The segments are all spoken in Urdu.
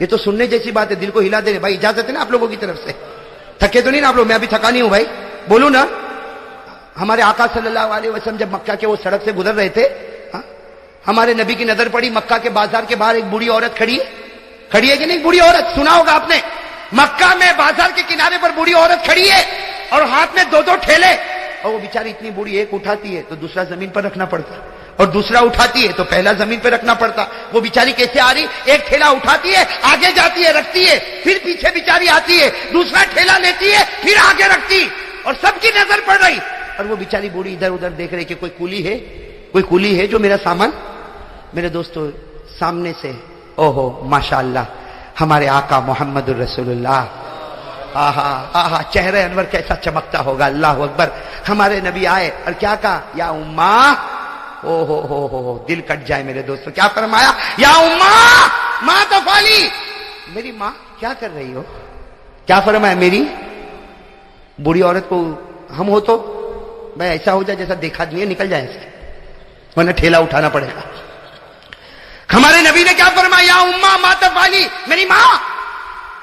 یہ تو سننے جیسی بات ہے، دل کو ہلا دے. بھائی اجازت ہے نا آپ لوگوں کی طرف سے؟ تھکے تو نہیں نا آپ لوگ؟ میں ابھی تھکا نہیں ہوں بھائی، بولو نا. ہمارے آقا صلی اللہ علیہ وسلم جب مکہ کے وہ سڑک سے گزر رہے تھے، ہمارے نبی کی نظر پڑی مکہ کے بازار کے باہر ایک بوڑھی عورت کھڑی ہے کہ نہیں؟ بوڑھی عورت سنا ہوگا آپ نے، مکہ میں بازار کے کنارے پر بوڑھی عورت کھڑی ہے اور ہاتھ میں 2 ٹھیلے. اور وہ بیچاری اتنی بوڑھی، ایک اٹھاتی ہے تو دوسرا زمین پر رکھنا پڑتا، اور دوسرا اٹھاتی ہے تو پہلا زمین پہ رکھنا پڑتا. وہ بیچاری کیسے آ رہی؟ ایک ٹھیلا اٹھاتی ہے، آگے جاتی ہے، رکھتی ہے، پھر پیچھے بیچاری آتی ہے، دوسرا ٹھیلا لیتی ہے، پھر آگے رکھتی، اور سب کی نظر پڑ رہی. اور وہ بیچاری بوڑھی ادھر ادھر دیکھ رہی کہ کوئی کولی ہے جو میرا سامان. میرے دوستو سامنے سے اوہو ماشاءاللہ ہمارے آقا محمد الرسول اللہ، آہا آہا چہرہ انور کیسا چمکتا ہوگا، اللہ اکبر. ہمارے نبی آئے اور کیا کہا؟ یا اماں. او ہو دل کٹ جائے میرے دوستو. کیا فرمایا؟ یا اماں ماں تفعلی، میری ماں کیا کر رہی ہو؟ کیا فرمایا؟ میری بوڑھی عورت کو ہم ہو تو بھائی ایسا ہو جائے جیسا دیکھا نہیں ہے، نکل جائے ایسے، ورنہ ٹھیلا اٹھانا پڑے گا. ہمارے نبی نے کیا فرمایا؟ یا اماں ما تفعلی، میری ماں.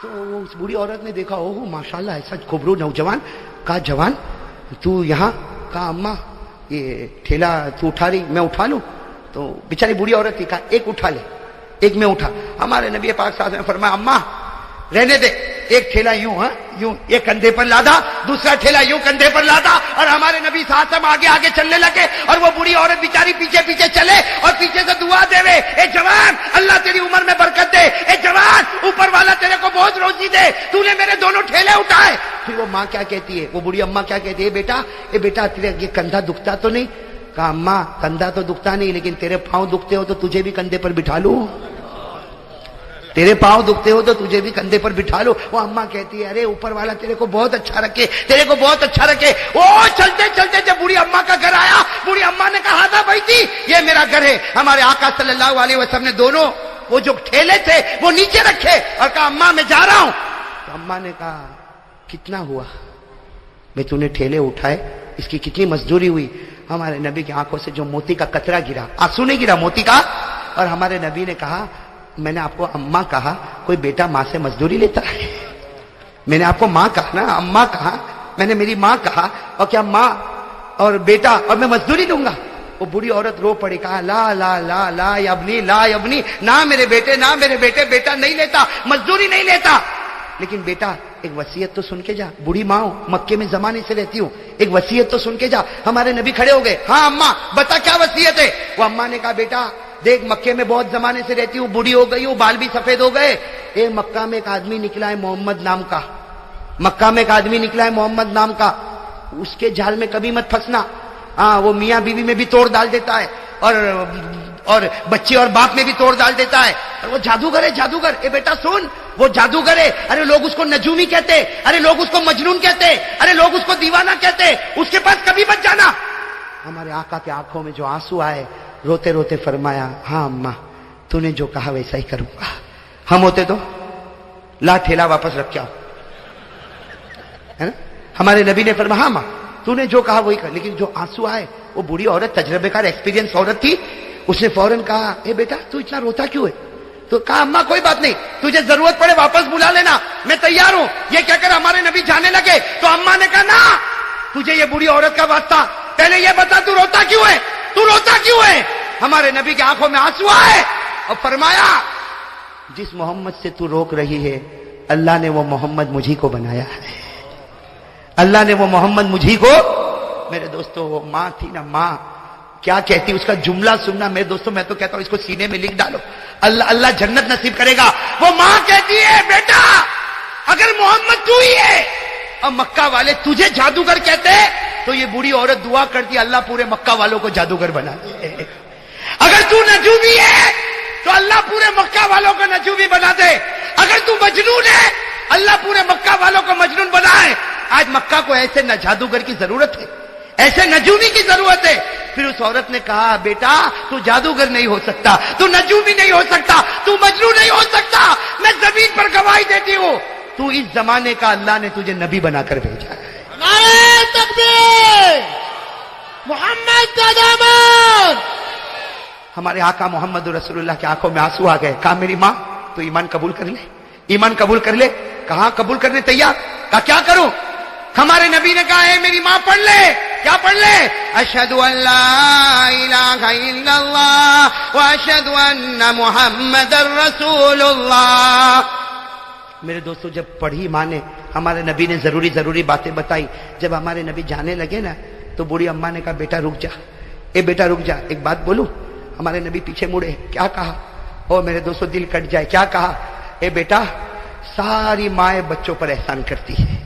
تو اس بوڑھی عورت نے دیکھا، اوہ ماشاءاللہ ایسا کھبرو نوجوان. کہا جوان تو یہاں؟ کہا اماں یہ ٹھیلا تو اٹھا رہی، میں اٹھا لوں؟ تو بیچاری بوڑھی عورت تھی، کہا ایک اٹھا لے، ایک میں اٹھا. ہمارے نبی پاک صلی اللہ علیہ وسلم نے فرمایا اماں رہنے دے، ایک ٹھیلا یوں یوں ایک کندھے پر لادا، دوسرا ٹھیلا یوں کندھے پر لادا. اور ہمارے نبی صلی اللہ علیہ وسلم آگے آگے چلنے لگے اور وہ بوڑھی عورت بیچاری پیچھے پیچھے چلے اور پیچھے سے دعا دے وے، اے جوان اللہ تیری عمر میں برکت دے، اے جوان اوپر والا تیرے کو بہت روزی دے، تو نے میرے 2 ٹھیلے اٹھائے. پھر وہ ماں کیا کہتی ہے، وہ بوڑھی اماں کیا کہتی ہے؟ اے بیٹا تیرے یہ کندھا دکھتا تو نہیں؟ کہا اماں کندھا تو دکھتا نہیں، لیکن تیرے پاؤں دکھتے ہو تو تجھے بھی کندھے پر بٹھا لوں. تیرے پاؤں دکھتے ہو تو تجھے بھی کندھے پر بٹھا لو. وہ اماں کہتی ہے ارے اوپر والا تیرے کو بہت اچھا رکھے، تیرے کو بہت اچھا رکھے. وہ چلتے چلتے جب بوڑھی اماں کا گھر آیا، بوڑھی اماں نے کہا تھا بھائی تھی یہ میرا گھر ہے. ہمارے آقا صلی اللہ علیہ وسلم نے دونوں وہ جو ٹھیلے تھے وہ نیچے رکھے اور کہا اماں میں جا رہا ہوں. تو اماں نے کہا کتنا ہوا بھائی تو نے ٹھیلے اٹھائے، اس کی کتنی مزدوری ہوئی؟ ہمارے نبی کی آنکھوں سے جو موتی کا قطرہ گرا، آنسو نہیں گرا موتی کا. اور ہمارے نبی نے کہا میں نے آپ کو اماں کہا، کوئی بیٹا ماں سے مزدوری لیتا ہے؟ میں نے آپ کو ماں کہا نا، اماں کہا، میں نے میری ماں کہا، اور کیا ماں اور بیٹا اور میں مزدوری دوں گا؟ وہ بوڑھی عورت رو پڑی، کہا لا لا لا لا ابنی لا ابنی، نہ میرے بیٹے نہ میرے بیٹے، بیٹا نہیں لیتا، مزدوری نہیں لیتا. لیکن بیٹا ایک وصیت تو سن کے جا، بوڑھی ماں ہوں، مکے میں زمانے سے رہتی ہوں، ایک وصیت تو سن کے جا. ہمارے نبی کھڑے ہو گئے، ہاں اماں بتا کیا وصیت ہے؟ وہ اماں نے کہا بیٹا دیکھ مکے میں بہت زمانے سے رہتی ہوں، بوڑھی ہو گئی ہوں، بال بھی سفید ہو گئے. مکہ میں ایک آدمی نکلا ہے محمد نام کا، مکہ میں ایک آدمی نکلا ہے محمد نام کا، اس کے جال میں کبھی مت پھنسنا. وہ میاں بیوی میں بھی توڑ ڈال دیتا ہے اور بچے اور باپ میں بھی توڑ ڈال دیتا ہے، اور وہ جادوگر ہے جادوگر. بیٹا سن وہ جادوگر ہے، ارے لوگ اس کو نجومی کہتے، ارے لوگ اس کو مجنون کہتے، ارے لوگ اس کو دیوانہ کہتے، اس کے پاس کبھی مت جانا. ہمارے آقا کے آنکھوں میں جو آنسو آئے، روتے روتے فرمایا ہاں اماں تو نے جو کہا ویسا ہی کروں گا. ہم ہوتے تو لا ٹھیلا واپس رکھ کے آؤ، ہے نا؟ ہمارے نبی نے فرمایا ہاں ماں تو نے جو کہا وہی کر. لیکن جو آنسو آئے، وہ بوڑھی عورت تجربے کار ایکسپیرینس عورت تھی، اس نے فوراً کہا اے بیٹا تو اتنا روتا کیوں ہے؟ تو کہا اماں کوئی بات نہیں، تجھے ضرورت پڑے واپس بلا لینا، میں تیار ہوں. یہ کہہ کر ہمارے نبی جانے لگے تو اماں نے کہا نہ، تجھے یہ بوڑھی عورت کا واسطہ، پہلے یہ بتا تو روتا کیوں ہے، تو روتا کیوں ہے؟ ہمارے نبی کی آنکھوں میں آنسو آئے اور فرمایا جس محمد سے تو روک رہی ہے اللہ نے وہ محمد مجھی کو بنایا ہے، اللہ نے وہ محمد مجھی کو. میرے دوستو وہ ماں تھی نا، ماں کیا کہتی، اس کا جملہ سننا میرے دوستو، میں تو کہتا ہوں اس کو سینے میں لکھ ڈالو، اللہ اللہ جنت نصیب کرے گا. وہ ماں کہتی ہے بیٹا اگر محمد تو ہی ہے اور مکہ والے تجھے جادوگر کہتے تو یہ بوڑھی عورت دعا کرتی اللہ پورے مکہ والوں کو جادوگر بنا دے. اگر تو نجومی ہے تو اللہ پورے مکہ والوں کو نجومی بنا دے. اگر تو مجنون ہے اللہ پورے مکہ والوں کو مجنون بنائے. آج مکہ کو ایسے نہ جادوگر کی ضرورت ہے، ایسے نجومی کی ضرورت ہے. پھر اس عورت نے کہا بیٹا تو جادوگر نہیں ہو سکتا، تو نجومی نہیں ہو سکتا، تو مجنون نہیں ہو سکتا. میں زمین پر گواہی دیتی ہوں تو اس زمانے کا اللہ نے تجھے نبی بنا کر بھیجا ہے. نعرہ تکبیر، محمد کا دامن. ہمارے آقا محمد رسول اللہ کی آنکھوں میں آنسو آ گئے. کہا میری ماں تو ایمان قبول کر لے, ایمان قبول کر لے. کہاں قبول کرنے تیار؟ کہا کیا کروں؟ ہمارے نبی نے کہا ہے میری ماں پڑھ لے. کیا پڑھ لے؟ اشہد ان لا الہ الا اللہ واشہد ان محمد رسول اللہ. میرے دوستو جب پڑھی ماں نے, ہمارے نبی نے ضروری باتیں بتائی. جب ہمارے نبی جانے لگے نا تو بوڑھی اماں نے کہا بیٹا رک جا, اے بیٹا رک جا, ایک بات بولوں. ہمارے نبی پیچھے مڑے, کیا کہا؟ او میرے دوستو دل کٹ جائے. کیا کہا؟ اے بیٹا ساری مائیں بچوں پر احسان کرتی ہے,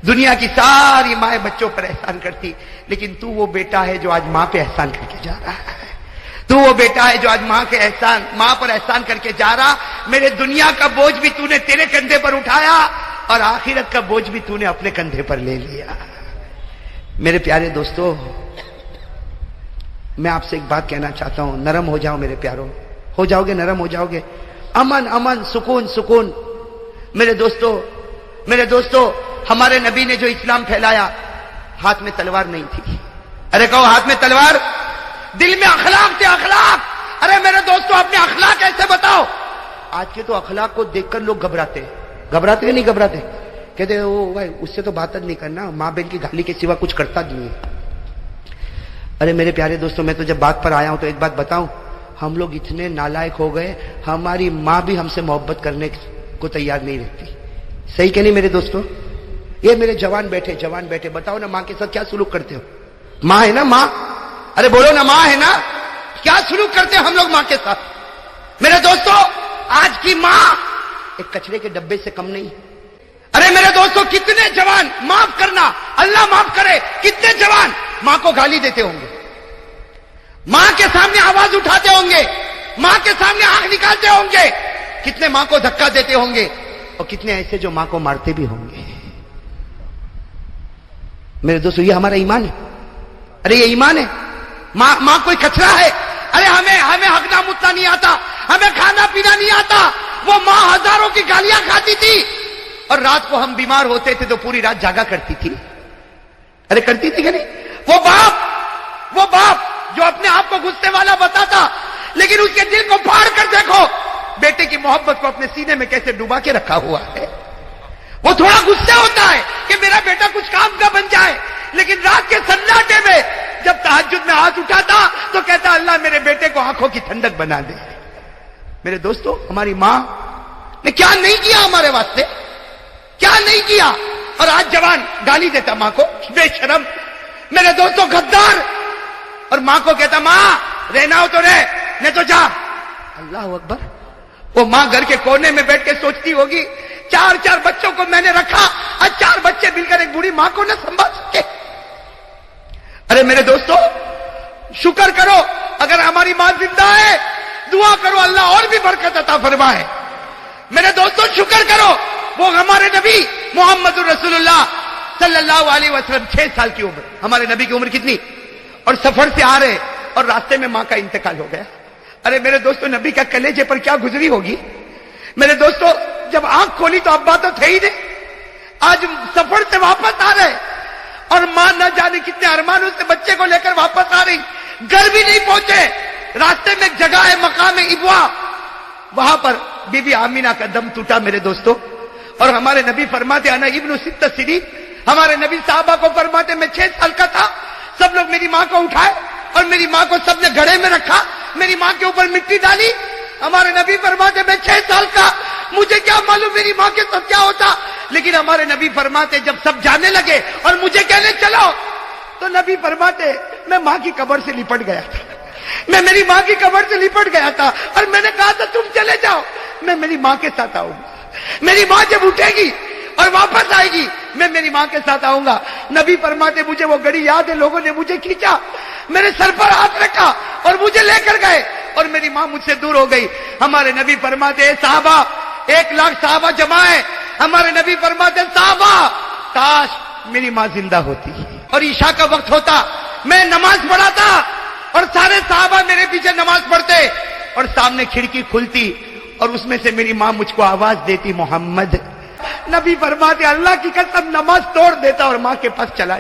دنیا کی ساری مائیں بچوں پر احسان کرتی, لیکن تو وہ بیٹا ہے جو آج ماں پہ احسان کر کے جا رہا ہے. تو وہ بیٹا ہے جو آج ماں پر احسان کر کے جا رہا. میرے دنیا کا بوجھ بھی تو نے تیرے کندھے پر اٹھایا اور آخرت کا بوجھ بھی تو نے اپنے کندھے پر لے لیا. میرے پیارے دوستو, میں آپ سے ایک بات کہنا چاہتا ہوں, نرم ہو جاؤ میرے پیاروں. ہو جاؤ گے, نرم ہو جاؤ گے. امن امن, سکون سکون. میرے دوستو ہمارے نبی نے جو اسلام پھیلایا, ہاتھ میں تلوار نہیں تھی. ارے کہو ہاتھ میں تلوار, دل میں اخلاق تھے, اخلاق. ارے میرے دوستو اپنے اخلاق کیسے بتاؤ؟ آج کے تو اخلاق کو دیکھ کر لوگ گھبراتے کہ نہیں گھبراتے؟ کہتے او بھائی اس سے تو بات نہیں کرنا, ماں بہن کی گالی کے سوا کچھ کرتا نہیں ہے. ارے میرے پیارے دوستو میں تو جب بات پر آیا ہوں تو ایک بات بتاؤں, ہم لوگ اتنے نالائق ہو گئے, ہماری ماں بھی ہم سے محبت کرنے کو تیار نہیں رہتی. صحیح کہ نہیں میرے دوستو؟ یہ میرے جوان بیٹھے بتاؤ نا ماں کے ساتھ کیا سلوک کرتے ہو؟ ماں ہے نا ماں, ارے بولو نا ماں ہے نا, کیا سلوک کرتے ہیں ہم لوگ ماں کے ساتھ؟ میرے دوستو آج کی ماں ایک کچرے کے ڈبے سے کم نہیں. ارے میرے دوستو کتنے جوان, معاف کرنا اللہ معاف کرے, کتنے جوان ماں کو گالی دیتے ہوں گے, ماں کے سامنے آواز اٹھاتے ہوں گے, ماں کے سامنے آنکھ نکالتے ہوں گے, کتنے ماں کو دھکا دیتے ہوں گے, اور کتنے ایسے جو ماں کو مارتے بھی ہوں گے. میرے دوستو یہ ہمارا ایمان ہے. ارے یہ ایمان ہے. ماں کوئی کچرا ہے؟ ارے ہمیں ہگنا متنا نہیں آتا, ہمیں کھانا پینا نہیں آتا. وہ ماں ہزاروں کی گالیاں کھاتی تھی اور رات کو ہم بیمار ہوتے تھے تو پوری رات جاگا کرتی تھی. ارے کرتی تھی کہ نہیں؟ وہ باپ جو اپنے آپ کو غصے والا بتاتا, لیکن اس کے دل کو پھاڑ کر دیکھو, بیٹے کی محبت کو اپنے سینے میں کیسے ڈبا کے رکھا ہوا ہے. وہ تھوڑا غصے ہوتا ہے کہ میرا بیٹا کچھ کام کا بن جائے, لیکن رات کے سناٹے میں جب تہجد میں ہاتھ اٹھاتا تو کہتا اللہ میرے بیٹے کو آنکھوں کی ٹھنڈک بنا دے. میرے دوستو ہماری ماں نے کیا نہیں کیا ہمارے واسطے, کیا نہیں کیا. اور آج جوان گالی دیتا ماں کو, بے شرم. میرے دوستو غدار, اور ماں کو کہتا ماں رہنا ہو تو رہ, نہیں تو جا. اللہ اکبر. وہ ماں گھر کے کونے میں بیٹھ کے سوچتی ہوگی 4 بچوں کو میں نے رکھا, آج 4 بچے مل کر ایک بوڑھی ماں کو نہ سنبھال سکے. ارے میرے دوستو شکر کرو اگر ہماری ماں زندہ ہے, دعا کرو اللہ اور بھی برکت عطا فرمائے. میرے دوستو شکر کرو, وہ ہمارے نبی محمد رسول اللہ صلی اللہ علیہ وسلم 6 سال کی عمر, ہمارے نبی کی عمر کتنی, اور سفر سے آ رہے اور راستے میں ماں کا انتقال ہو گیا. ارے میرے دوستو نبی کا کلیجے پر کیا گزری ہوگی. میرے دوستو جب آنکھ کھولی تو ابا تو تھے ہی نہیں, آج سفر سے واپس آ رہے اور ماں نہ جانے کتنے ارمانوں سے بچے کو لے کر واپس آ رہی, گھر بھی نہیں پہنچے. راستے میں ایک جگہ ہے مقام ابوا, وہاں پر بی بی آمینہ کا دم ٹوٹا میرے دوستو. اور ہمارے نبی فرماتے انا ابن 6 سنین, ہمارے نبی صحابہ کو فرماتے میں 6 سال کا تھا, سب لوگ میری ماں کو اٹھائے اور میری ماں کو سب نے گھڑے میں رکھا, میری ماں کے اوپر مٹی ڈالی. ہمارے نبی فرماتے میں 6 سال کا, مجھے کیا معلوم میری ماں کے ساتھ کیا ہوتا. لیکن ہمارے نبی فرماتے جب سب جانے لگے اور مجھے کہنے چلو, تو نبی فرماتے میں ماں کی قبر سے لپٹ گیا تھا, میں میری ماں کی قبر سے لپٹ گیا تھا, اور میں نے کہا تھا تم چلے جاؤ, میں میری ماں کے ساتھ آؤں گا. میری ماں جب اٹھے گی اور واپس آئے گی میں میری ماں کے ساتھ آؤں گا. نبی فرماتے مجھے وہ گھڑی یاد ہے, لوگوں نے مجھے کھینچا, میرے سر پر ہاتھ رکھا اور مجھے لے کر گئے اور میری ماں مجھ سے دور ہو گئی. ہمارے نبی فرماتے اے صحابہ, 1 لاکھ صحابہ جمع ہے. ہمارے نبی فرماتے صحابہ کاش میری ماں زندہ ہوتی اور عشاء کا وقت ہوتا, میں نماز پڑھاتا اور سارے صحابہ میرے پیچھے نماز پڑھتے اور سامنے کھڑکی کھلتی اور اس میں سے میری ماں مجھ کو آواز دیتی محمد. نبی فرماتے اللہ کی قسم نماز توڑ دیتا اور ماں کے پاس چلا